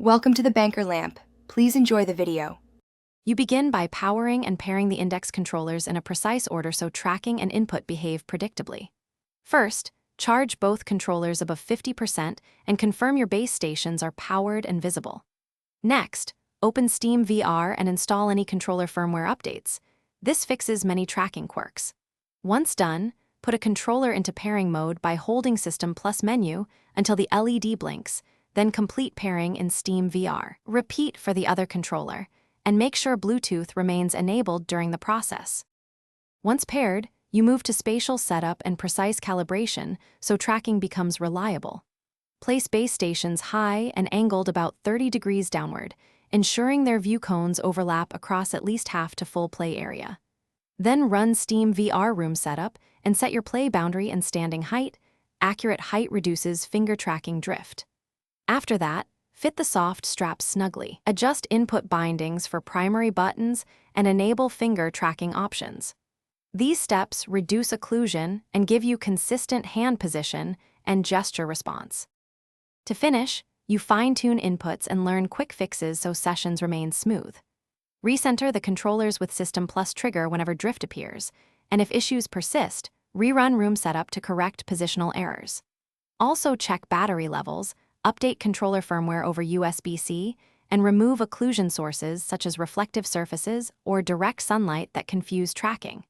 Welcome to the Banker Lamp. Please enjoy the video. You begin by powering and pairing the index controllers in a precise order so tracking and input behave predictably. First, charge both controllers above 50% and confirm your base stations are powered and visible. Next, open Steam VR and install any controller firmware updates. This fixes many tracking quirks. Once done, put a controller into pairing mode by holding System plus menu until the LED blinks, then complete pairing in Steam VR. Repeat for the other controller, and make sure Bluetooth remains enabled during the process. Once paired, you move to spatial setup and precise calibration so tracking becomes reliable. Place base stations high and angled about 30 degrees downward, ensuring their view cones overlap across at least half to full play area. Then run Steam VR room setup and set your play boundary and standing height. Accurate height reduces finger tracking drift. After that, fit the soft strap snugly. Adjust input bindings for primary buttons and enable finger tracking options. These steps reduce occlusion and give you consistent hand position and gesture response. To finish, you fine-tune inputs and learn quick fixes so sessions remain smooth. Recenter the controllers with System Plus trigger whenever drift appears, and if issues persist, rerun room setup to correct positional errors. Also check battery levels, update controller firmware over USB-C, and remove occlusion sources such as reflective surfaces or direct sunlight that confuse tracking.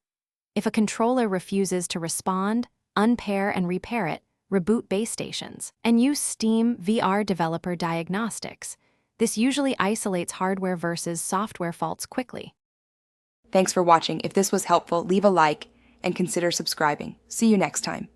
If a controller refuses to respond, unpair and repair it, reboot base stations, and use Steam VR Developer Diagnostics. This usually isolates hardware versus software faults quickly. Thanks for watching. If this was helpful, leave a like and consider subscribing. See you next time.